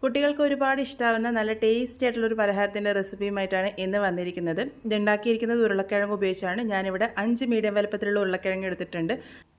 കുട്ടികൾക്ക് ഒരുപാട് ഇഷ്ടാവുന്ന നല്ല ടേസ്റ്റി ആയിട്ടുള്ള ഒരു പലഹാരത്തിൻ്റെ റെസിപ്പിയുമായിട്ടാണ് ഇന്ന് വന്നിരിക്കുന്നത്. ഇത് ഉണ്ടാക്കിയിരിക്കുന്നത് ഉരുളക്കിഴങ്ങ് ഉപയോഗിച്ചാണ്. ഞാനിവിടെ 5 മീഡിയം വലുപ്പത്തിലുള്ള ഉരുളക്കിഴങ്ങ് എടുത്തിട്ടുണ്ട്.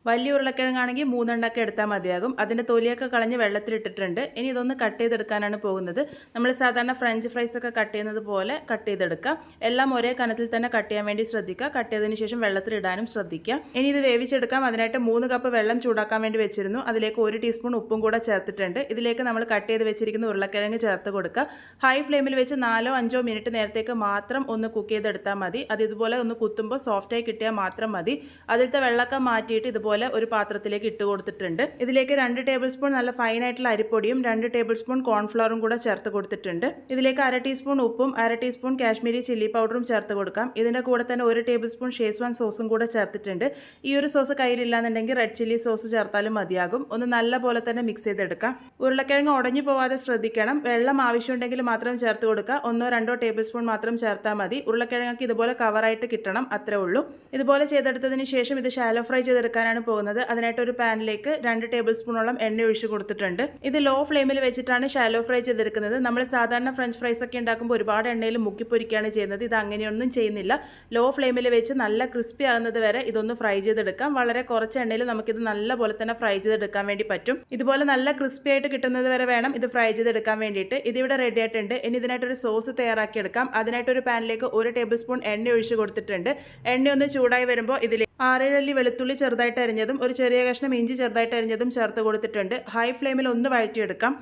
വലിയ ഉരുളക്കിഴങ്ങാണെങ്കിൽ 3 എണ്ണമൊക്കെ എടുത്താൽ മതിയാകും. അതിൻ്റെ തൊലിയൊക്കെ കളഞ്ഞ് വെള്ളത്തിലിട്ടിട്ടുണ്ട്. ഇനി ഇതൊന്ന് കട്ട് ചെയ്തെടുക്കാനാണ് പോകുന്നത്. നമ്മൾ സാധാരണ ഫ്രഞ്ച് ഫ്രൈസ് ഒക്കെ കട്ട് ചെയ്യുന്നത് പോലെ കട്ട് ചെയ്തെടുക്കുക. എല്ലാം ഒരേ കനത്തിൽ തന്നെ കട്ട് ചെയ്യാൻ വേണ്ടി ശ്രദ്ധിക്കുക. കട്ട് ചെയ്തതിന് ശേഷം വെള്ളത്തിലിടാനും ശ്രദ്ധിക്കുക. ഇനി ഇത് വേവിച്ചെടുക്കാം. അതിനായിട്ട് 3 കപ്പ് വെള്ളം ചൂടാക്കാൻ വേണ്ടി വെച്ചിരുന്നു. അതിലേക്ക് 1 ടീസ്പൂൺ ഉപ്പും കൂടെ ചേർത്തിട്ടുണ്ട്. ഇതിലേക്ക് നമ്മൾ കട്ട് ചെയ്ത് വെച്ചിരിക്കുന്ന ഉരുളക്കിഴങ്ങ് ചേർത്ത് കൊടുക്കുക. ഹൈ ഫ്ലെയിമിൽ വെച്ച് 4-5 മിനിറ്റ് നേരത്തേക്ക് മാത്രം ഒന്ന് കുക്ക് ചെയ്തെടുത്താൽ മതി. അത് ഇതുപോലെ ഒന്ന് കുത്തുമ്പോൾ സോഫ്റ്റായി കിട്ടിയാൽ മാത്രം മതി. അതിലത്തെ വെള്ളമൊക്കെ മാറ്റിയിട്ട് ഇതുപോലെ ഒരു പാത്രത്തിലേക്ക് ഇട്ട് കൊടുത്തിട്ടുണ്ട്. ഇതിലേക്ക് 2 ടേബിൾ സ്പൂൺ നല്ല ഫൈൻ ആയിട്ടുള്ള അരിപ്പൊടിയും 2 ടേബിൾ സ്പൂൺ കോൺഫ്ലവറും കൂടെ ചേർത്ത് കൊടുത്തിട്ടുണ്ട്. ഇതിലേക്ക് 1/2 ടീസ്പൂൺ ഉപ്പും 1/2 ടീസ്പൂൺ കാശ്മീരി ചില്ലി പൗഡറും ചേർത്ത് കൊടുക്കാം. ഇതിൻ്റെ കൂടെ തന്നെ 1 ടേബിൾ സ്പൂൺ ഷേസ്വാൻ സോസും കൂടെ ചേർത്തിട്ടുണ്ട്. ഈ ഒരു സോസ് കയ്യിലില്ലാന്നുണ്ടെങ്കിൽ റെഡ് ചില്ലി സോസ് ചേർത്താലും മതിയാകും. ഒന്ന് നല്ല പോലെ തന്നെ മിക്സ് ചെയ്തെടുക്കാം. ഉരുളക്കിഴങ്ങ് ഉടഞ്ഞു പോവാതെ ശ്രദ്ധിക്കണം. വെള്ളം ആവശ്യമുണ്ടെങ്കിൽ മാത്രം ചേർത്ത് കൊടുക്കുക. 1-2 ടേബിൾ സ്പൂൺ മാത്രം ചേർത്താൽ മതി. ഉരുളക്കിഴങ്ങൊക്കെ ഇതുപോലെ കവറായിട്ട് കിട്ടണം, അത്രേ ഉള്ളൂ. ഇതുപോലെ ചെയ്തെടുത്തതിന് ശേഷം ഇത് ഷാലോ ഫ്രൈ ചെയ്തെടുക്കാനാണ് പോകുന്നത്. അതിനായിട്ട് ഒരു പാനിലേക്ക് 2 ടേബിൾ സ്പൂണോളം എണ്ണ ഒഴിച്ച് കൊടുത്തിട്ടുണ്ട്. ഇത് ലോ ഫ്ലെയിമിൽ വെച്ചിട്ടാണ് ഷാലോ ഫ്രൈ ചെയ്തെടുക്കുന്നത്. നമ്മൾ സാധാരണ ഫ്രഞ്ച് ഫ്രൈസ് ഒക്കെ ഉണ്ടാക്കുമ്പോൾ ഒരുപാട് എണ്ണയിൽ മുക്കിപ്പൊരിക്കുകയാണ് ചെയ്യുന്നത്. ഇത് അങ്ങനെയൊന്നും ചെയ്യുന്നില്ല. ലോ ഫ്ലെയിമിൽ വെച്ച് നല്ല ക്രിസ്പി ആകുന്നത് വരെ ഇതൊന്ന് ഫ്രൈ ചെയ്തെടുക്കാം. വളരെ കുറച്ച് എണ്ണയിൽ നമുക്കിത് നല്ല പോലെ തന്നെ ഫ്രൈ ചെയ്തെടുക്കാൻ വേണ്ടി പറ്റും. ഇതുപോലെ നല്ല ക്രിസ്പി ആയിട്ട് കിട്ടുന്നത് വരെ വേണം ഇത് ഫ്രൈ ചെയ്തെടുക്കാൻ വേണ്ടിയിട്ട്. ഇതിവിടെ റെഡി ആയിട്ടുണ്ട്. ഇനി ഇതിനായിട്ടൊരു സോസ് തയ്യാറാക്കിയെടുക്കാം. അതിനായിട്ടൊരു പാനിലേക്ക് 1 ടേബിൾ സ്പൂൺ എണ്ണ ഒഴിച്ച് കൊടുത്തിട്ടുണ്ട്. എണ്ണ ഒന്ന് ചൂടായി വരുമ്പോൾ ഇതിൽ 6-7 അല്ലി വെളുത്തുള്ളി ചെറുതായിട്ട് അരിഞ്ഞതും ഒരു ചെറിയ കഷ്ണം ഇഞ്ചി ചെറുതായിട്ട് അരിഞ്ഞതും ചേർത്ത് കൊടുത്തിട്ടുണ്ട്. ഹൈ ഫ്ലെയിമിൽ ഒന്ന് വഴറ്റിയെടുക്കാം.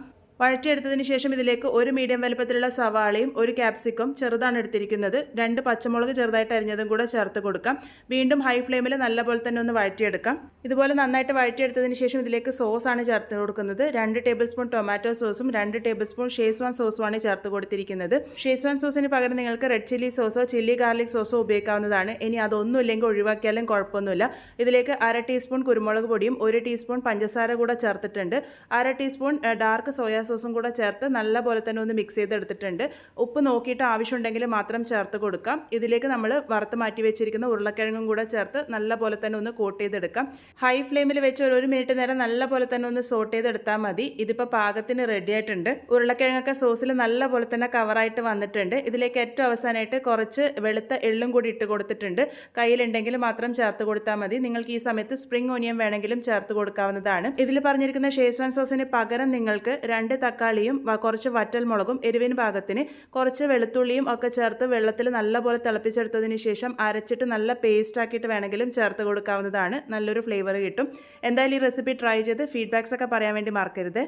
വഴറ്റിയെടുത്തതിന് ശേഷം ഇതിലേക്ക് 1 മീഡിയം വലുപ്പത്തിലുള്ള സവാളയും 1 ക്യാപ്സിക്കം ചെറുതാണ് എടുത്തിരിക്കുന്നത്, 2 പച്ചമുളക് ചെറുതായിട്ട് അരിഞ്ഞതും കൂടെ ചേർത്ത് കൊടുക്കാം. വീണ്ടും ഹൈ ഫ്ലെയിമിൽ നല്ലപോലെ തന്നെ ഒന്ന് വഴറ്റിയെടുക്കാം. ഇതുപോലെ നന്നായിട്ട് വഴറ്റിയെടുത്തതിന് ശേഷം ഇതിലേക്ക് സോസാണ് ചേർത്ത് കൊടുക്കുന്നത്. 2 ടേബിൾ സ്പൂൺ ടൊമാറ്റോ സോസും 2 ടേബിൾ സ്പൂൺ ഷേസ്വാൻ സോസുമാണ് ചേർത്ത് കൊടുത്തിരിക്കുന്നത്. ഷേസ്വാൻ സോസിന് പകരം നിങ്ങൾക്ക് റെഡ് ചില്ലി സോസോ ചില്ലി ഗാർലിക് സോസോ ഉപയോഗിക്കാവുന്നതാണ്. ഇനി അതൊന്നും ഇല്ലെങ്കിൽ ഒഴിവാക്കിയാലും കുഴപ്പമൊന്നുമില്ല. ഇതിലേക്ക് 1/2 ടീസ്പൂൺ കുരുമുളക് പൊടിയും 1 ടീസ്പൂൺ പഞ്ചസാര കൂടെ ചേർത്തിട്ടുണ്ട്. 1/2 ടീസ്പൂൺ ഡാർക്ക് സോയാ സോസും കൂടെ ചേർത്ത് നല്ല പോലെ തന്നെ ഒന്ന് മിക്സ് ചെയ്തെടുത്തിട്ടുണ്ട്. ഉപ്പ് നോക്കിയിട്ട് ആവശ്യമുണ്ടെങ്കിൽ മാത്രം ചേർത്ത് കൊടുക്കാം. ഇതിലേക്ക് നമ്മൾ വറുത്ത് മാറ്റി വെച്ചിരിക്കുന്ന ഉരുളക്കിഴങ്ങും കൂടെ ചേർത്ത് നല്ല പോലെ തന്നെ ഒന്ന് കോട്ട് ചെയ്തെടുക്കാം. ഹൈ ഫ്ലെയിമിൽ വെച്ച് 1 മിനിറ്റ് നേരം നല്ല പോലെ തന്നെ ഒന്ന് സോട്ട് ചെയ്തെടുത്താൽ മതി. ഇതിപ്പോൾ പാകത്തിന് റെഡി ആയിട്ടുണ്ട്. ഉരുളക്കിഴങ്ങൊക്കെ സോസിൽ നല്ല പോലെ തന്നെ കവറായിട്ട് വന്നിട്ടുണ്ട്. ഇതിലേക്ക് ഏറ്റവും അവസാനമായിട്ട് കുറച്ച് വെളുത്ത എള്ളും കൂടി ഇട്ട് കൊടുത്തിട്ടുണ്ട്. കയ്യിലുണ്ടെങ്കിൽ മാത്രം ചേർത്ത് കൊടുത്താൽ മതി. നിങ്ങൾക്ക് ഈ സമയത്ത് സ്പ്രിംഗ് ഓനിയൻ വേണമെങ്കിലും ചേർത്ത് കൊടുക്കാവുന്നതാണ്. ഇതിൽ പറഞ്ഞിരിക്കുന്ന ഷേസ്വാൻ സോസിന് പകരം നിങ്ങൾക്ക് 2 തക്കാളിയും കുറച്ച് വറ്റൽമുളകും എരിവിന് പാകത്തിന് കുറച്ച് വെളുത്തുള്ളിയും ഒക്കെ ചേർത്ത് വെള്ളത്തിൽ നല്ലപോലെ തിളപ്പിച്ചെടുത്തതിന് ശേഷം അരച്ചിട്ട് നല്ല പേസ്റ്റ് ആക്കിയിട്ട് വേണമെങ്കിലും ചേർത്ത് കൊടുക്കാവുന്നതാണ്. നല്ലൊരു ഫ്ലേവർ കിട്ടും. എന്തായാലും ഈ റെസിപ്പി ട്രൈ ചെയ്ത് ഫീഡ്ബാക്സ് ഒക്കെ പറയാൻ വേണ്ടി മറക്കരുത്.